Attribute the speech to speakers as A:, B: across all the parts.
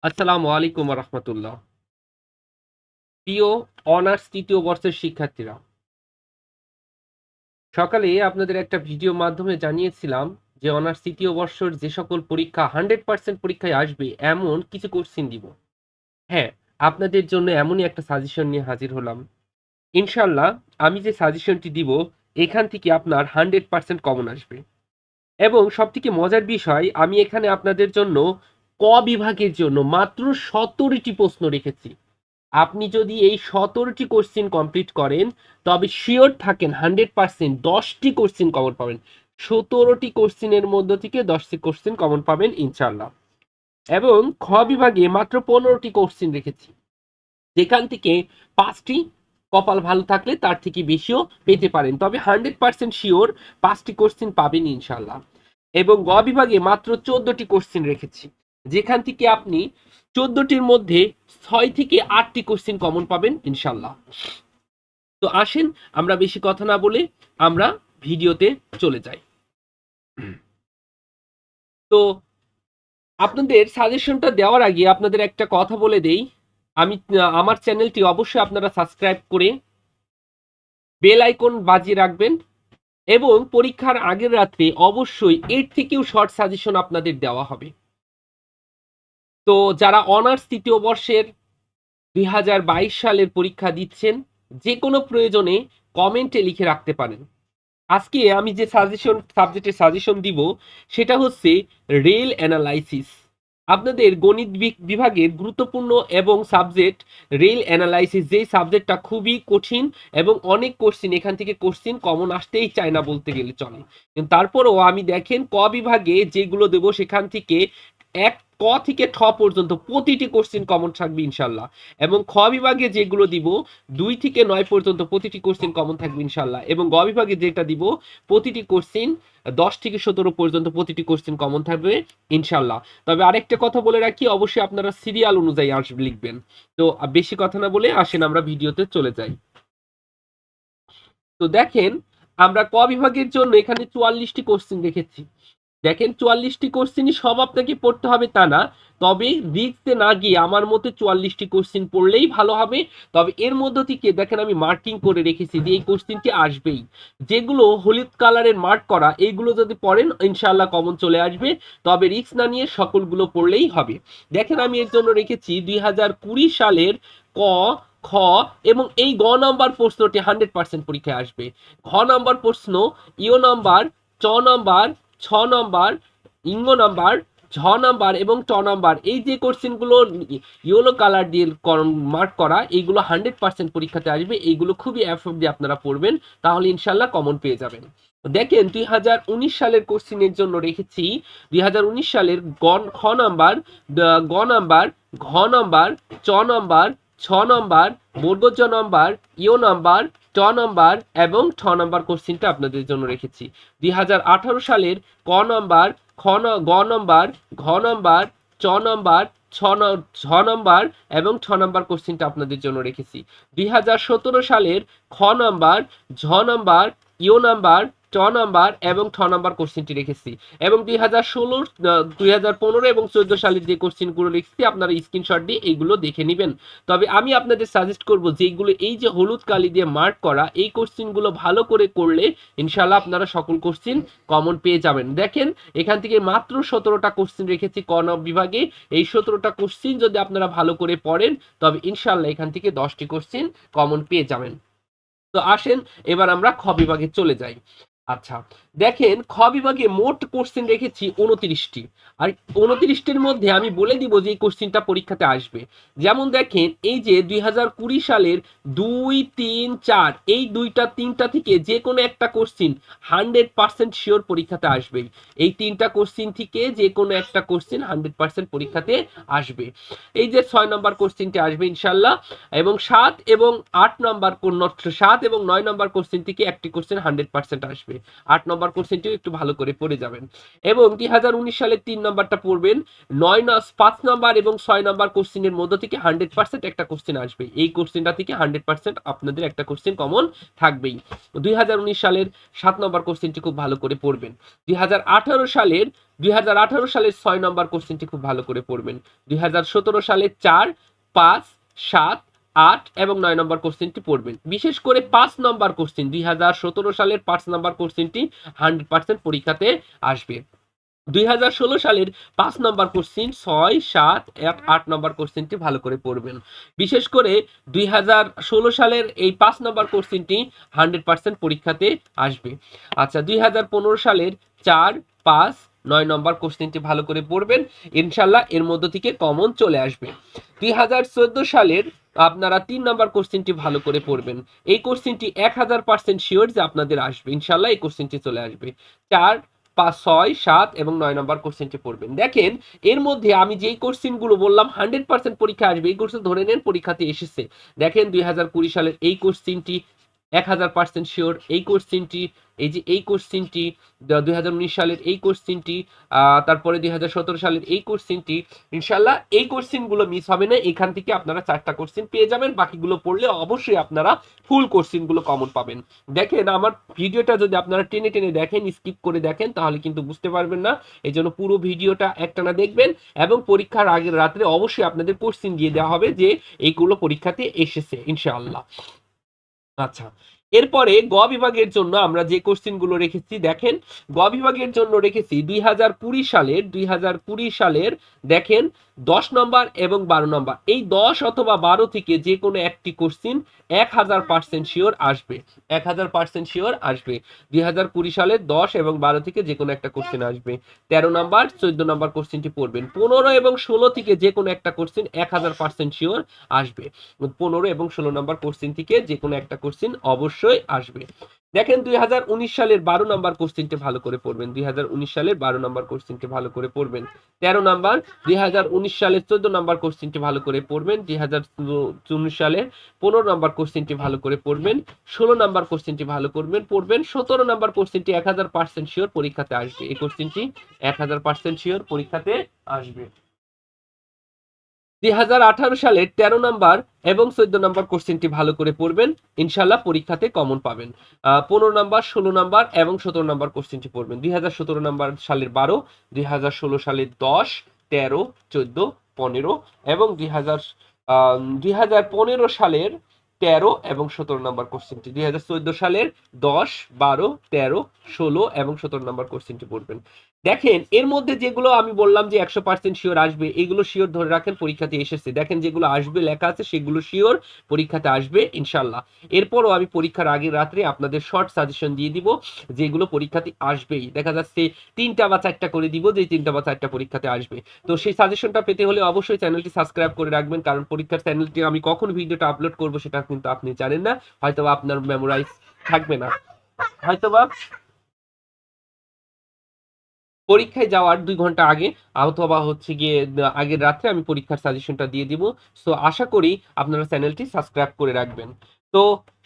A: আসসালামু আলাইকুম রহমতুল্লাহ। প্রিয় অনার্স তৃতীয় বর্ষের শিক্ষার্থীরা, সকালে আপনাদের একটা ভিডিও মাধ্যমে জানিয়েছিলাম যে অনার্স তৃতীয় বর্ষের যে সকল পরীক্ষা 100% পরীক্ষায় আসবে এমন কিছু কোশ্চিন দিব। হ্যাঁ, আপনাদের জন্য এমনই একটা সাজেশন নিয়ে হাজির হলাম। ইনশাল্লাহ আমি যে সাজেশনটি দিব এখান থেকে আপনার 100% কমন আসবে। এবং সবথেকে মজার বিষয়, আমি এখানে আপনাদের জন্য ক বিভাগের জন্য মাত্র 17টি প্রশ্ন রেখেছি। আপনি যদি এই 17টি কোশ্চিন কমপ্লিট করেন তবে শিওর থাকেন 100% 10টি কোশ্চিন কমন পাবেন। 17টি কোশ্চিনের মধ্য থেকে 10টি কোশ্চিন কমন পাবেন ইনশাল্লাহ। এবং খ বিভাগে মাত্র 15টি কোশ্চিন রেখেছি, যেখান থেকে 5টি কপাল ভালো থাকলে তার থেকে বেশিও পেতে পারেন, তবে 100% শিওর 5টি কোশ্চিন পাবেন ইনশাল্লাহ। এবং গ বিভাগে মাত্র 14টি কোশ্চিন রেখেছি, যেখান থেকে আপনি 14টির মধ্যে 6 থেকে 8টি কোশ্চিন কমন পাবেন ইনশাল্লাহ। তো আসেন আমরা বেশি কথা না বলে আমরা ভিডিওতে চলে যাই। তো আপনাদের সাজেশনটা দেওয়ার আগে আপনাদের একটা কথা বলে দেই। আমি আমার চ্যানেলটি অবশ্যই আপনারা সাবস্ক্রাইব করে বেল আইকন বাজিয়ে রাখবেন, এবং পরীক্ষার আগের রাত্রে অবশ্যই এর থেকেও শর্ট সাজেশন আপনাদের দেওয়া হবে। তো যারা অনার্স তৃতীয় বর্ষের 2022 সালের পরীক্ষা দিচ্ছেন, যে কোনো প্রয়োজনে কমেন্টে লিখে রাখতে পারেন। আজকে আমি যে সাবজেক্টের সাজেশন দিব সেটা হচ্ছে রেল অ্যানালাইসিস। আপনাদের গণিত বিভাগের গুরুত্বপূর্ণ এবং সাবজেক্ট রেল অ্যানালাইসিস, যেই সাবজেক্টটা খুবই কঠিন এবং অনেক কোশ্চিন এখান থেকে কোশ্চিন কমন আসতেই চায় না বলতে গেলে চলে। কিন্তু তারপরেও আমি দেখেন ক বিভাগে যেগুলো দেবো সেখান থেকে এক ক থেকে ঠ পর্যন্ত প্রতিটি কোশ্চিন কমন থাকবে ইনশাল্লাহ। এবং খ বিভাগে যেগুলো দিব 2 থেকে 9 পর্যন্ত প্রতিটি কোশ্চিন কমন থাকবে ইনশাল্লাহ। এবং গ বিভাগে যেটা দিব প্রতিটি কোশ্চিন 10 থেকে 17 পর্যন্ত প্রতিটি কোশ্চিন কমন থাকবে ইনশাল্লাহ। তবে আরেকটা কথা বলে রাখি, অবশ্যই আপনারা সিরিয়াল অনুযায়ী আসবে লিখবেন। তো বেশি কথা না বলে আসেন আমরা ভিডিওতে চলে যাই। তো দেখেন, আমরা ক বিভাগের জন্য এখানে 44টি কোশ্চিন রেখেছি। দেখেন 44টি কোশ্চিনই সব আপনাকে পড়তে হবে তা না, তবে রিক্সে না গিয়ে আমার মতে 44টি কোশ্চিন পড়লেই ভালো হবে। তবে এর মধ্য থেকে দেখেন আমি মার্কিং করে রেখেছি যে এই কোশ্চিনটি আসবেই। যেগুলো হলুদ কালারের মার্ক করা এইগুলো যদি পড়েন ইনশাল্লাহ কমন চলে আসবে, তবে রিক্স না নিয়ে সকলগুলো পড়লেই হবে। দেখেন আমি এর জন্য রেখেছি 2020 সালের ক, খ এবং এই গ নাম্বার প্রশ্নটি 100% পরীক্ষায় আসবে। ঘ নাম্বার প্রশ্ন, ইও নাম্বার, চ নাম্বার, ছ নম্বর, ইঙ্গ নাম্বার, ঝ নাম্বার এবং ট নাম্বার, এই যে কোশ্চেনগুলো ইয়েলো কালার দিয়ে মার্ক করা, এইগুলো 100% পরীক্ষাতে আসবে। এইগুলো খুবই এফোর্ট দিয়ে আপনারা পড়বেন, তাহলে ইনশাল্লাহ কমন পেয়ে যাবেন। দেখেন 2019 সালের কোশ্চিনের জন্য রেখেছি 2019 সালের খ নাম্বার, গ নাম্বার, ঘ নাম্বার, চ নাম্বার, ছ নাম্বার, বর্গজ নাম্বার, ইও নাম্বার, ট নাম্বার এবং ঠ নাম্বার কোশ্চিনটা আপনাদের জন্য রেখেছি। 2018 সালের ক নাম্বার, গ নাম্বার, ঘ নাম্বার, চ নাম্বার, ছ নাম্বার এবং ছ নাম্বার কোশ্চিনটা আপনাদের জন্য রেখেছি। 2017 সালের খ নাম্বার, ঝ নাম্বার, ইও নাম্বার, ট নাম্বার এবং ঠ নাম্বার কোশ্চিনটি রেখেছি। এবং 2016, 2015 এবং 14 সালের যে কোশ্চিনগুলো রেখেছি আপনারা স্ক্রিনশট দিয়ে এইগুলো দেখে নেবেন। তবে আমি আপনাদের সাজেস্ট করব যেগুলো এই যে হলুদ কালি দিয়ে মার্ক করা এই কোশ্চিনগুলো ভালো করে করলে ইনশাল্লাহ আপনারা সকল কোশ্চিন কমন পেয়ে যাবেন। দেখেন এখান থেকে মাত্র 17টা কোশ্চিন রেখেছি ক বিভাগে। এই 17টা কোশ্চিন যদি আপনারা ভালো করে পড়েন তবে ইনশাল্লাহ এখান থেকে 10টি কোশ্চিন কমন পেয়ে যাবেন। তো আসেন এবার আমরা খ বিভাগে চলে যাই। আচ্ছা, দেখেন খ বিভাগে মোট কোশ্চেন রেখেছি 29টি। আর 29টির মধ্যে আমি বলে দিব যে এই কোশ্চেনটা পরীক্ষাতে আসবে। যেমন দেখেন এই যে 2020 সালের 2, 3, 4 এই দুইটা তিনটা থেকে যে কোনো একটা কোশ্চিন 100% শিওর পরীক্ষাতে আসবেই। এই তিনটা কোশ্চিন থেকে যে কোনো একটা কোশ্চিন 100% পরীক্ষাতে আসবে। এই যে 6 নম্বর কোশ্চিনটি আসবে ইনশাল্লাহ। এবং 7 এবং 8 নম্বর 7 এবং 9 নম্বর কোশ্চেন থেকে একটি কোশ্চেন 100% আসবে। 8 নম্বর কোশ্চেনটিও একটু ভালো করে পড়ে যাবেন। এবং 2019 সালের 3 নম্বরটা পড়বেন। 5 নম্বর এবং 6 নম্বর কোশ্চেনের মধ্য থেকে 100% একটা কোশ্চেন আসবে। এই কোশ্চেনটা থেকে 100% আপনাদের একটা কোশ্চেন কমন থাকবেই। 2019 সালের 7 নম্বর কোশ্চেনটি খুব ভালো করে পড়বেন। 2018 সালের 6 নম্বর কোশ্চেনটি খুব ভালো করে পড়বেন। 2017 সালের 4, 5, 7, 8 এবং 9 নম্বর কোশ্চেনটি পড়বেন। বিশেষ করে 5 নম্বর কোশ্চেন 2017 সালের 5 নম্বর কোশ্চেনটি 100% পরীক্ষাতে আসবে। 2016 সালের 5 নম্বর কোশ্চেন 6, 7, 8 নম্বর কোশ্চেনটি ভালো করে পড়বেন। বিশেষ করে 2016 সালের এই 5 নম্বর কোশ্চেনটি 100% পরীক্ষাতে আসবে। আচ্ছা, 2015 সালের 4, 5, 9 নম্বর কোশ্চেনটি ভালো করে পড়বেন, ইনশাল্লাহ এর মধ্য থেকে কমন চলে আসবে। 2014 সালের আপনারা 3 নম্বর কোশ্চেনটি ভালো করে পড়বেন। এই কোশ্চেনটি 1000% শিওর যে আপনাদের আসবে, ইনশাল্লাহ এই কোশ্চেনটি চলে আসবে। 4, 5, 6, 7 এবং 9 নম্বর কোশ্চেনটি পড়বেন। দেখেন এর মধ্যে আমি যেই কোশ্চেনগুলো বললাম 100% পরীক্ষা আসবে, এই কোশ্চেন ধরে নেন পরীক্ষাতে এসেছে। দেখেন 2020 সালের এই কোশ্চেনটি 1000% শিওর, এই কোশ্চেনটি, এই যে এই কোশ্চেনটি 2019 সালের এই কোশ্চেনটি, তারপরে 2017 সালের এই কোশ্চেনটি, ইনশাল্লাহ এই কোশ্চেনগুলো মিস হবে না। এখান থেকে আপনারা 4টা কোশ্চেন পেয়ে যাবেন, বাকিগুলো পড়লে অবশ্যই আপনারা ফুল কোশ্চেনগুলো কমন পাবেন। দেখেন আমার ভিডিওটা যদি আপনারা টেনে টেনে দেখেন, স্কিপ করে দেখেন, তাহলে কিন্তু বুঝতে পারবেন না। এই জন্য পুরো ভিডিওটা একটানা দেখবেন এবং পরীক্ষার আগের রাত্রে অবশ্যই আপনাদের কোশ্চেন দিয়ে দেওয়া হবে যে এইগুলো পরীক্ষাতে এসেছে ইনশাআল্লাহ। আচ্ছা, এরপরে গ বিভাগের জন্য আমরা যে কোশ্চেনগুলো রেখেছি, দেখেন গ বিভাগের জন্য রেখেছি 2020 সালের দেখেন 10 নম্বর এবং 12 নম্বর, এই 10 অথবা 12 থেকে যে কোনো একটি কোশ্চেন 1000% শিওর আসবে, 1000% শিওর আসবে। 2020 সালের 10 এবং 12 থেকে যে কোনো একটা কোশ্চেন আসবে। 13 নম্বর 14 নম্বর কোশ্চেনটি পড়বেন। 15 এবং 16 থেকে যে কোনো একটা কোশ্চেন 1000% শিওর আসবে। 15 এবং 16 নম্বর কোশ্চেন থেকে যে কোনো একটা কোশ্চেন অবশ্যই আসবে। দেখেন 2019 সালের 12 নম্বর কোশ্চেনটি ভালো করে পড়বেন। 2019 সালের 12 নম্বর কোশ্চেনটি ভালো করে পড়বেন। 13 নম্বর 2019 সালের 14 নম্বর কোশ্চেনটি ভালো করে পড়বেন। 2019 সালের 15 নম্বর কোশ্চেনটি ভালো করে পড়বেন। 16 নম্বর কোশ্চেনটি ভালো করবেন পড়বেন। 17 নম্বর কোশ্চেনটি 1000% শিওর পরীক্ষাতে আসবে। এই কোশ্চেনটি 1000% শিওর পরীক্ষাতে আসবে। 2018 সালের 13 নম্বর এবং 14 নম্বর কোশ্চেনটি ভালো করে পড়বেন, ইনশাল্লাহ পরীক্ষাতে কমন পাবেন। 15 নম্বর 16 নম্বর এবং 17 নম্বর কোশ্চেনটি পড়বেন। 2017 নম্বর সালের 12, 2016 সালের 10, 13, 14, 15 এবং 2015 সালের 13 এবং 17 নম্বর কোশ্চেনটি। 2014 সালের 10, 12, 13, 16 এবং 17 নম্বর কোশ্চেনটি পড়বেন। দেখেন এর মধ্যে যেগুলো আমি বললাম যে 100% শিওর আসবে, এগুলো শিওর ধরে রাখেন পরীক্ষাতে এসেছে। দেখেন যেগুলো আসবে লেখা আছে সেগুলো শিওর পরীক্ষাতে আসবে ইনশাল্লাহ। এরপরও আমি পরীক্ষার আগের রাত্রে আপনাদের শর্ট সাজেশন দিয়ে দিব যেগুলো পরীক্ষাতে আসবেই। দেখা যাচ্ছে 3টা বা 4টা করে দিব যে 3টা বা 4টা পরীক্ষাতে আসবে। তো সেই সাজেশনটা পেতে হলে অবশ্যই চ্যানেলটি সাবস্ক্রাইব করে রাখবেন, কারণ পরীক্ষার চ্যানেলটি আমি কখন ভিডিওটা আপলোড করব সেটা কিন্তু আপনি জানেন না, হয়তোবা আপনার মেমোরাইজ থাকবে না, হয়তোবা পরীক্ষায় যাওয়ার 2 ঘন্টা আগে অথবা হচ্ছে গিয়ে আগের রাত্রে আমি পরীক্ষার সাজেশনটা দিয়ে দিব। সো আশা করি আপনারা চ্যানেলটি সাবস্ক্রাইব করে রাখবেন। তো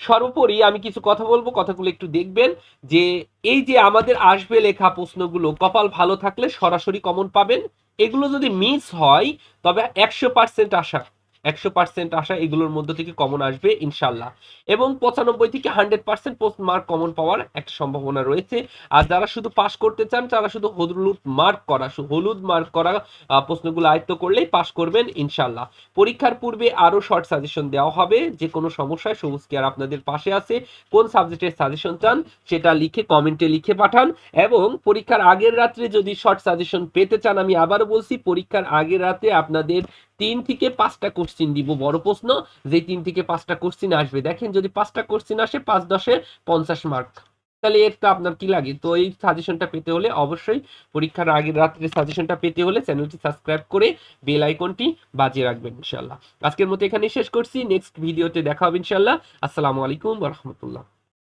A: সর্বোপরি আমি কিছু কথা বলবো, কথাগুলো একটু দেখবেন যে এই যে আমাদের আসবে লেখা প্রশ্নগুলো কপাল ভালো থাকলে সরাসরি কমন পাবেন। এগুলো যদি মিস হয় তবে 100% আশা, 100% আশা এগুলোর মধ্যে থেকে কমন আসবে ইনশাল্লাহ। এবং 95 থেকে 100% পোস্ট মার্ক কমন পাওয়ার একটা সম্ভাবনা রয়েছে। আর যারা শুধু পাস করতে চান, তারা শুধু হলুদ মার্ক করা প্রশ্নগুলো আয়ত্ত করলেই পাস করবেন ইনশাল্লাহ। পরীক্ষার পূর্বে আরো শর্ট সাজেশন দেওয়া হবে, যে কোনো সমস্যায় সবুজ কেয়ার আপনাদের পাশে আছে। কোন সাবজেক্টের সাজেশন চান সেটা লিখে কমেন্টে লিখে পাঠান। এবং পরীক্ষার আগের রাত্রে যদি শর্ট সাজেশন পেতে চান, আমি আবারও বলছি পরীক্ষার আগের রাতে আপনাদের 3 থেকে 5টা কোশ্চিন দিব বড় প্রশ্ন, যে 3 থেকে 5টা কোশ্চিন আসবে। দেখেন যদি 5টা কোশ্চিন আসে 5-10-এ 50 মার্ক, তাহলে এর তো আপনার কি লাগে। তো এই সাজেশনটা পেতে হলে অবশ্যই পরীক্ষার আগের রাত্রে সাজেশনটা পেতে হলে চ্যানেলটি সাবস্ক্রাইব করে বেল আইকনটি বাজিয়ে রাখবেন ইনশাল্লাহ। আজকের মতো এখানেই শেষ করছি, নেক্সট ভিডিওতে দেখা হবে ইনশাল্লাহ। আসসালামু আলাইকুম ওয়া রাহমাতুল্লাহ।